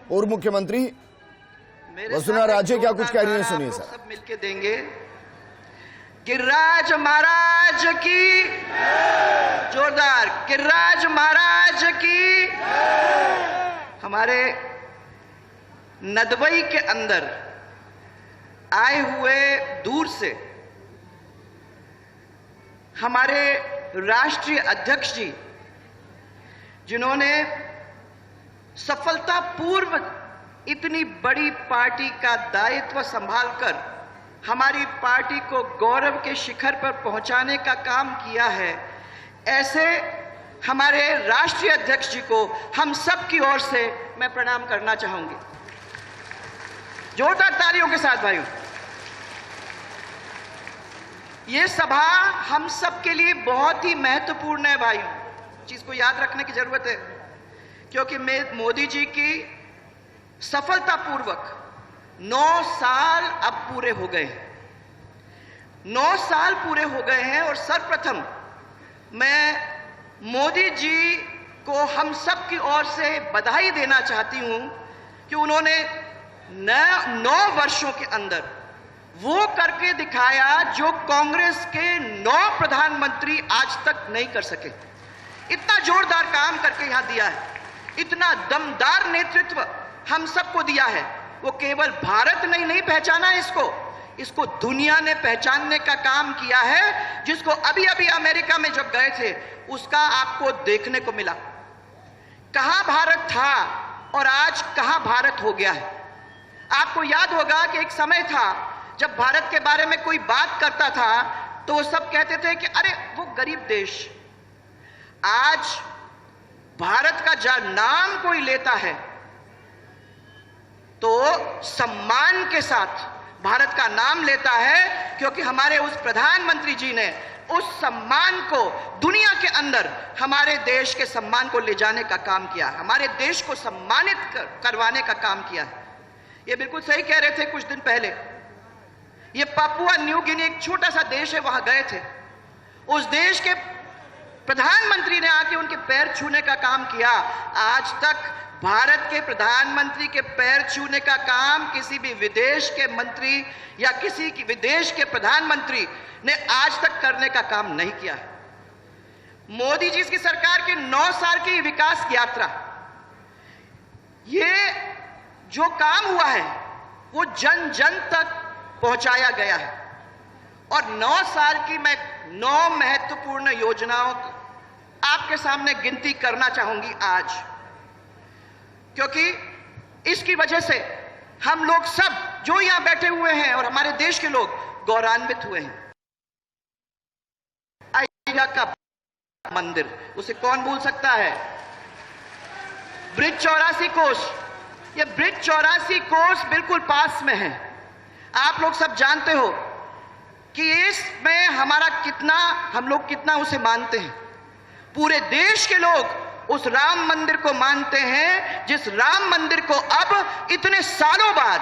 पूर्व मुख्यमंत्री वसुंधरा राजे क्या कुछ कह रही है, सुनिए सर। सब मिलके देंगे। गिरिराज महाराज की जोरदार, गिरिराज महाराज की। हमारे नदबई के अंदर आए हुए दूर से हमारे राष्ट्रीय अध्यक्ष जी, जिन्होंने सफलतापूर्वक इतनी बड़ी पार्टी का दायित्व संभालकर हमारी पार्टी को गौरव के शिखर पर पहुंचाने का काम किया है, ऐसे हमारे राष्ट्रीय अध्यक्ष जी को हम सब की ओर से मैं प्रणाम करना चाहूंगी। जोरदार तालियों के साथ भाइयों। ये सभा हम सब के लिए बहुत ही महत्वपूर्ण है भाइयों, चीज को याद रखने की जरूरत है, क्योंकि मोदी जी की सफलतापूर्वक 9 साल अब पूरे हो गए हैं। 9 साल पूरे हो गए हैं और सर्वप्रथम मैं मोदी जी को हम सब की ओर से बधाई देना चाहती हूं कि उन्होंने 9 वर्षों के अंदर वो करके दिखाया जो कांग्रेस के 9 प्रधानमंत्री आज तक नहीं कर सके। इतना जोरदार काम करके यहां दिया है, इतना दमदार नेतृत्व हम सबको दिया है। वो केवल भारत ने नहीं पहचाना इसको दुनिया ने पहचानने का काम किया है, जिसको अभी अभी अमेरिका में जब गए थे उसका आपको देखने को मिला। कहां भारत था और आज कहां भारत हो गया है। आपको याद होगा कि एक समय था जब भारत के बारे में कोई बात करता था तो वो सब कहते थे कि अरे वो गरीब देश। आज भारत का जब नाम कोई लेता है तो सम्मान के साथ भारत का नाम लेता है, क्योंकि हमारे उस प्रधानमंत्री जी ने उस सम्मान को दुनिया के अंदर हमारे देश के सम्मान को ले जाने का काम किया, हमारे देश को सम्मानित करवाने का काम किया है। ये बिल्कुल सही कह रहे थे कुछ दिन पहले, ये पापुआ न्यू गिनी एक छोटा सा देश है, वहां गए थे। उस देश के प्रधानमंत्री ने आके उनके पैर छूने का काम किया। आज तक भारत के प्रधानमंत्री के पैर छूने का काम किसी भी विदेश के मंत्री या किसी की विदेश के प्रधानमंत्री ने आज तक करने का काम नहीं किया है। मोदी जी की सरकार के 9 साल की विकास यात्रा, ये जो काम हुआ है वो जन जन तक पहुंचाया गया है। और 9 साल की मैं 9 महत्वपूर्ण योजनाओं आपके सामने गिनती करना चाहूंगी आज, क्योंकि इसकी वजह से हम लोग सब जो यहां बैठे हुए हैं और हमारे देश के लोग गौरवान्वित हुए हैं। अयोध्या का मंदिर, उसे कौन भूल सकता है। ब्रिज 84 कोस, ये ब्रिज 84 कोस बिल्कुल पास में है। आप लोग सब जानते हो कि इसमें हम लोग कितना उसे मानते हैं। पूरे देश के लोग उस राम मंदिर को मानते हैं, जिस राम मंदिर को अब इतने सालों बाद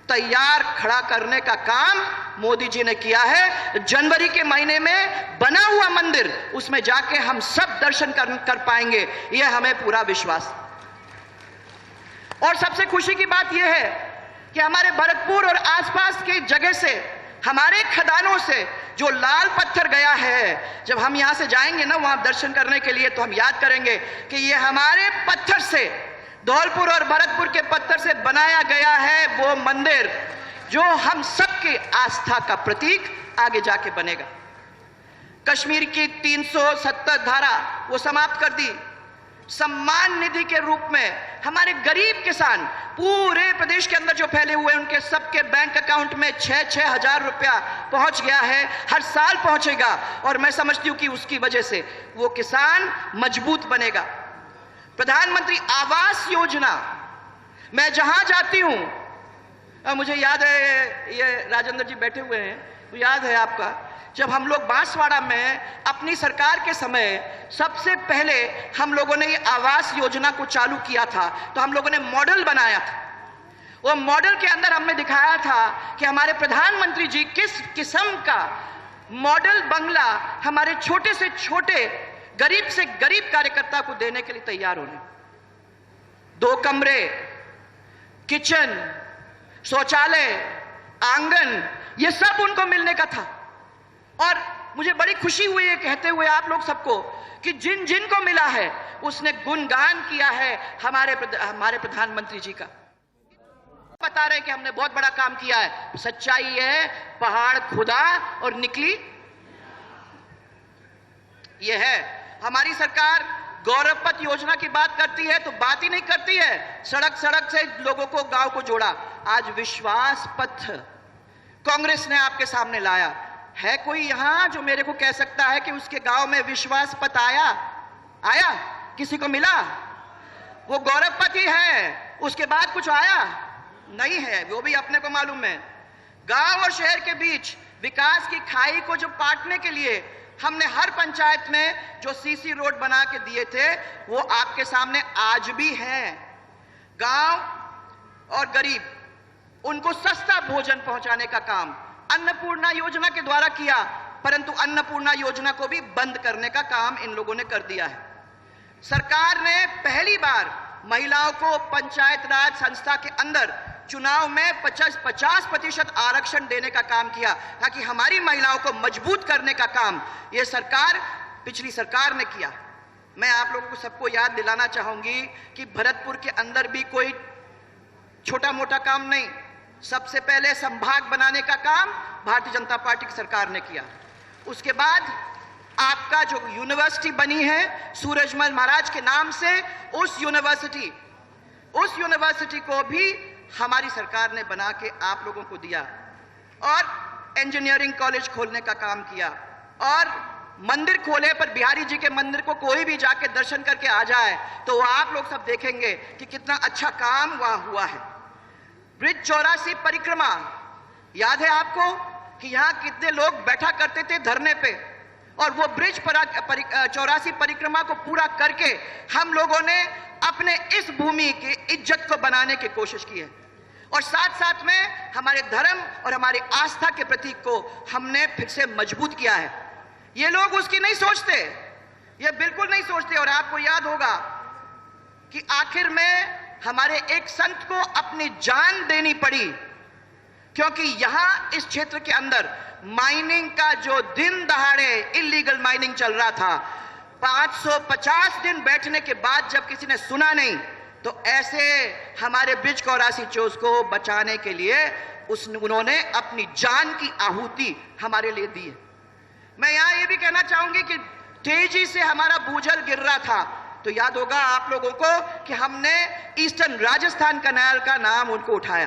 तैयार खड़ा करने का काम मोदी जी ने किया है। जनवरी के महीने में बना हुआ मंदिर, उसमें जाके हम सब दर्शन कर पाएंगे, यह हमें पूरा विश्वास। और सबसे खुशी की बात यह है कि हमारे भरतपुर और आसपास की जगह से, हमारे खदानों से जो लाल पत्थर गया है, जब हम यहां से जाएंगे ना वहां दर्शन करने के लिए, तो हम याद करेंगे कि ये हमारे पत्थर से, धौलपुर और भरतपुर के पत्थर से बनाया गया है वो मंदिर, जो हम सबके आस्था का प्रतीक आगे जाके बनेगा। कश्मीर की 370 धारा वो समाप्त कर दी। सम्मान निधि के रूप में हमारे गरीब किसान पूरे प्रदेश के अंदर जो फैले हुए हैं, उनके सबके बैंक अकाउंट में 6-6 हजार रुपया पहुंच गया है, हर साल पहुंचेगा। और मैं समझती हूं कि उसकी वजह से वो किसान मजबूत बनेगा। प्रधानमंत्री आवास योजना, मैं जहां जाती हूं, मुझे याद है, ये राजेंद्र जी बैठे हुए हैं, तो याद है आपका, जब हम लोग बांसवाड़ा में अपनी सरकार के समय सबसे पहले हम लोगों ने ये आवास योजना को चालू किया था, तो हम लोगों ने मॉडल बनाया था। वो मॉडल के अंदर हमने दिखाया था कि हमारे प्रधानमंत्री जी किस किस्म का मॉडल बंगला हमारे छोटे से छोटे, गरीब से गरीब कार्यकर्ता को देने के लिए तैयार होने। 2 कमरे, किचन, शौचालय, आंगन, ये सब उनको मिलने का था। और मुझे बड़ी खुशी हुई है कहते हुए आप लोग सबको कि जिन जिन को मिला है उसने गुणगान किया है हमारे प्रधानमंत्री जी का। बता रहे कि हमने बहुत बड़ा काम किया है। सच्चाई है, पहाड़ खुदा और निकली ये है। हमारी सरकार गौरव पथ योजना की बात करती है तो बात ही नहीं करती है सड़क सड़क से लोगों को, गांव को जोड़ा। आज विश्वास पथ कांग्रेस ने आपके सामने लाया है। कोई यहां जो मेरे को कह सकता है कि उसके गांव में विश्वास पथ आया? किसी को मिला? वो गौरव पथ ही है, उसके बाद कुछ आया नहीं है, वो भी अपने को मालूम है। गांव और शहर के बीच विकास की खाई को जो पाटने के लिए हमने हर पंचायत में जो सीसी रोड बना के दिए थे वो आपके सामने आज भी हैं। गांव और गरीब उनको सस्ता भोजन पहुंचाने का काम अन्नपूर्णा योजना के द्वारा किया, परंतु अन्नपूर्णा योजना को भी बंद करने का काम इन लोगों ने कर दिया है। सरकार ने पहली बार महिलाओं को पंचायत राज संस्था के अंदर चुनाव में 50% आरक्षण देने का काम किया, ताकि हमारी महिलाओं को मजबूत करने का काम यह सरकार, पिछली सरकार ने किया। मैं आप लोगों को सबको याद दिलाना चाहूंगी कि भरतपुर के अंदर भी कोई छोटा मोटा काम नहीं, सबसे पहले संभाग बनाने का काम भारतीय जनता पार्टी की सरकार ने किया। उसके बाद आपका जो यूनिवर्सिटी बनी है सूरजमल महाराज के नाम से, उस यूनिवर्सिटी को भी हमारी सरकार ने बना के आप लोगों को दिया। और इंजीनियरिंग कॉलेज खोलने का काम किया। और मंदिर खोले पर बिहारी जी के मंदिर को कोई भी जाके दर्शन करके आ जाए तो आप लोग सब देखेंगे कि कितना अच्छा काम वहां हुआ है। ब्रिज 84 परिक्रमा याद है आपको कि यहां कितने लोग बैठा करते थे धरने पे, और वो ब्रिज 84 परिक्रमा को पूरा करके हम लोगों ने अपने इस भूमि की इज्जत को बनाने की कोशिश की है। और साथ साथ में हमारे धर्म और हमारी आस्था के प्रतीक को हमने फिर से मजबूत किया है। ये लोग उसकी नहीं सोचते, ये बिल्कुल नहीं सोचते। और आपको याद होगा कि आखिर में हमारे एक संत को अपनी जान देनी पड़ी, क्योंकि यहां इस क्षेत्र के अंदर माइनिंग का जो दिन दहाड़े इलीगल माइनिंग चल रहा था, 550 दिन बैठने के बाद जब किसी ने सुना नहीं तो ऐसे हमारे ब्रिज 84 चोस को बचाने के लिए उन्होंने अपनी जान की आहुति हमारे लिए दी है। मैं यहां ये भी कहना चाहूंगी कि तेजी से हमारा भूजल गिर रहा था तो याद होगा आप लोगों को कि हमने ईस्टर्न राजस्थान कैनाल का नाम उनको उठाया।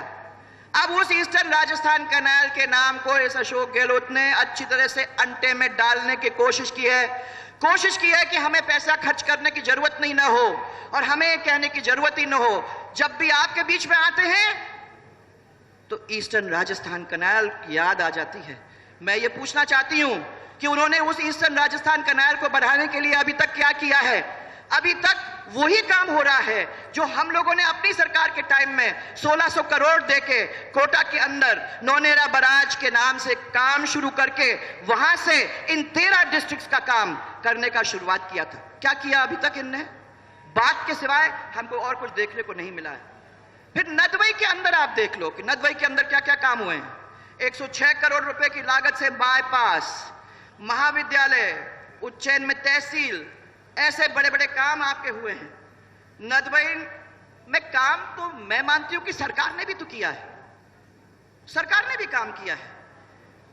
अब उस ईस्टर्न राजस्थान कैनाल के नाम को इस अशोक गहलोत ने अच्छी तरह से अंटे में डालने की कोशिश की है कि हमें पैसा खर्च करने की जरूरत नहीं ना हो और हमें कहने की जरूरत ही ना हो। जब भी आपके बीच में आते हैं तो ईस्टर्न राजस्थान कैनाल की याद आ जाती है। मैं ये पूछना चाहती हूं कि उन्होंने उस ईस्टर्न राजस्थान कैनाल को बढ़ाने के लिए अभी तक क्या किया है? अभी तक वही काम हो रहा है जो हम लोगों ने अपनी सरकार के टाइम में 1600 करोड़ देके कोटा के अंदर नौनेरा बराज के नाम से काम शुरू करके वहां से इन 13 डिस्ट्रिक्ट्स का काम करने का शुरुआत किया था। क्या किया अभी तक इनने? बात के सिवाय हमको और कुछ देखने को नहीं मिला है। फिर नदवई के अंदर आप देख लो कि नदवई के अंदर क्या क्या काम हुए हैं। 106 करोड़ रुपए की लागत से बाईपास, महाविद्यालय, उज्जैन में तहसील, ऐसे बड़े बड़े काम आपके हुए हैं। नदवई में काम तो मैं मानती हूं कि सरकार ने भी तो किया है, सरकार ने भी काम किया है।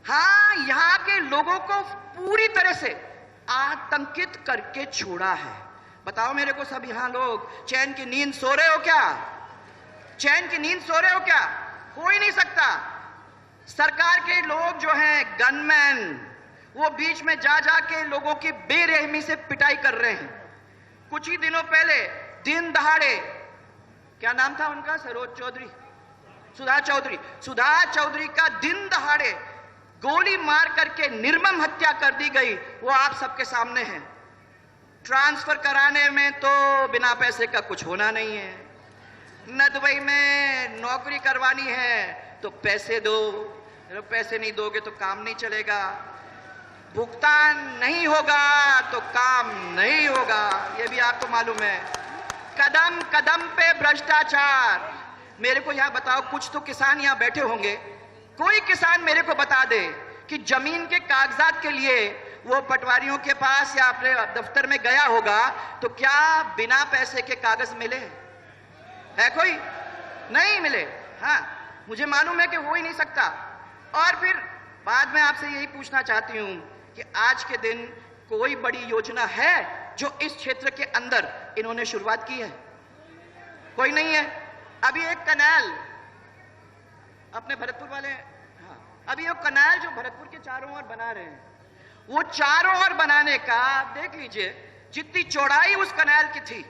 हां, यहां के लोगों को पूरी तरह से आतंकित करके छोड़ा है। बताओ मेरे को सब यहां लोग चैन की नींद सो रहे हो क्या? चैन की नींद सो रहे हो क्या? हो ही नहीं सकता। सरकार के लोग जो हैं गनमैन, वो बीच में जा के लोगों की बेरहमी से पिटाई कर रहे हैं। कुछ ही दिनों पहले दिन दहाड़े, क्या नाम था उनका, सुधा चौधरी का दिन दहाड़े गोली मार करके निर्मम हत्या कर दी गई। वो आप सबके सामने है। ट्रांसफर कराने में तो बिना पैसे का कुछ होना नहीं है। नदवई में नौकरी करवानी है तो पैसे दो, पैसे नहीं दोगे तो काम नहीं चलेगा। भुगतान नहीं होगा तो काम नहीं होगा, ये भी आपको मालूम है। कदम कदम पे भ्रष्टाचार। मेरे को यहां बताओ, कुछ तो किसान यहां बैठे होंगे, कोई किसान मेरे को बता दे कि जमीन के कागजात के लिए वो पटवारियों के पास या अपने दफ्तर में गया होगा तो क्या बिना पैसे के कागज मिले है? कोई नहीं मिले। हाँ, मुझे मालूम है कि हो ही नहीं सकता। और फिर बाद में आपसे यही पूछना चाहती हूं कि आज के दिन कोई बड़ी योजना है जो इस क्षेत्र के अंदर इन्होंने शुरुआत की है? कोई नहीं है। अभी एक कनाल अपने भरतपुर वाले, हाँ, अभी एक कनाल जो भरतपुर के चारों ओर बना रहे हैं, वो चारों ओर बनाने का देख लीजिए, जितनी चौड़ाई उस कनाल की थी,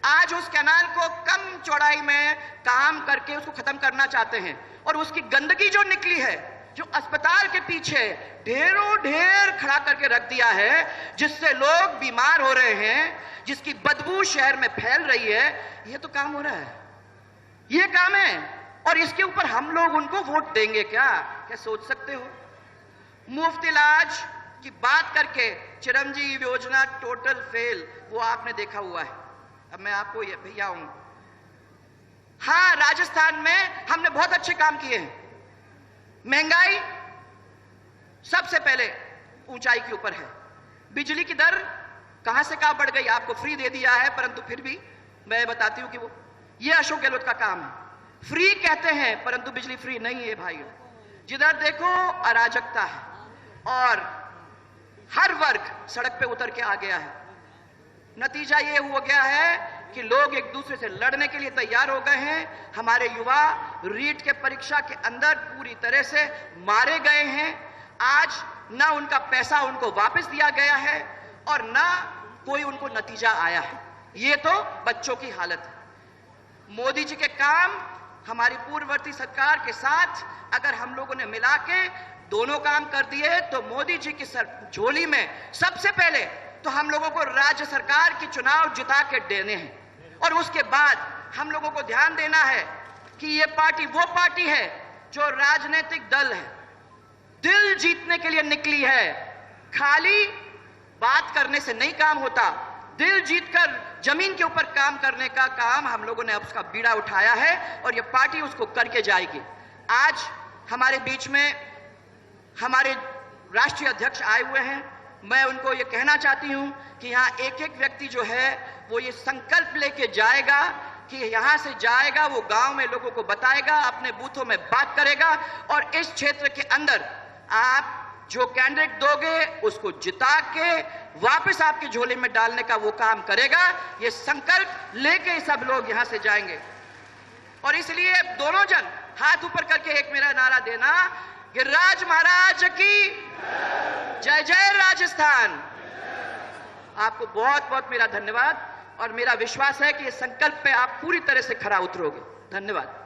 आज उस कैनाल को कम चौड़ाई में काम करके उसको खत्म करना चाहते हैं। और उसकी गंदगी जो निकली है, जो अस्पताल के पीछे ढेरों ढेर खड़ा करके रख दिया है, जिससे लोग बीमार हो रहे हैं, जिसकी बदबू शहर में फैल रही है, यह तो काम हो रहा है, यह काम है। और इसके ऊपर हम लोग उनको वोट देंगे क्या? क्या सोच सकते हो? मुफ्त इलाज की बात करके चिरंजीवी योजना टोटल फेल, वो आपने देखा हुआ है। अब मैं आपको ये भैया हूं, हाँ, राजस्थान में हमने बहुत अच्छे काम किए हैं। महंगाई सबसे पहले ऊंचाई के ऊपर है। बिजली की दर कहां से कहां बढ़ गई, आपको फ्री दे दिया है, परंतु फिर भी मैं बताती हूं कि वो ये अशोक गहलोत का काम है। फ्री कहते हैं परंतु बिजली फ्री नहीं है भाई। जिधर देखो अराजकता है और हर वर्ग सड़क पे उतर के आ गया है। नतीजा ये हो गया है कि लोग एक दूसरे से लड़ने के लिए तैयार हो गए हैं। हमारे युवा रीट के परीक्षा के अंदर पूरी तरह से मारे गए हैं। आज ना उनका पैसा उनको वापस दिया गया है और ना कोई उनको नतीजा आया है। ये तो बच्चों की हालत है। मोदी जी के काम हमारी पूर्ववर्ती सरकार के साथ अगर हम लोगों ने मिला के दोनों काम कर दिए तो मोदी जी की झोली में सबसे पहले तो हम लोगों को राज्य सरकार की चुनाव जिता के देने हैं। और उसके बाद हम लोगों को ध्यान देना है कि ये पार्टी वो पार्टी है जो राजनीतिक दल है, दिल जीतने के लिए निकली है। खाली बात करने से नहीं काम होता, दिल जीतकर जमीन के ऊपर काम करने का काम हम लोगों ने अब उसका बीड़ा उठाया है और ये पार्टी उसको करके जाएगी। आज हमारे बीच में हमारे राष्ट्रीय अध्यक्ष आए हुए हैं। मैं उनको ये कहना चाहती हूं कि यहाँ एक एक व्यक्ति जो है वो ये संकल्प लेके जाएगा कि यहाँ से जाएगा, वो गांव में लोगों को बताएगा, अपने बूथों में बात करेगा और इस क्षेत्र के अंदर आप जो कैंडिडेट दोगे उसको जिता के वापस आपकी झोली में डालने का वो काम करेगा। ये संकल्प लेके सब लोग यहां से जाएंगे। और इसलिए दोनों जन हाथ ऊपर करके एक मेरा नारा देना कि राज महाराज की जय जय राजस्थान। आपको बहुत बहुत मेरा धन्यवाद और मेरा विश्वास है कि इस संकल्प पे आप पूरी तरह से खरा उतरोगे। धन्यवाद।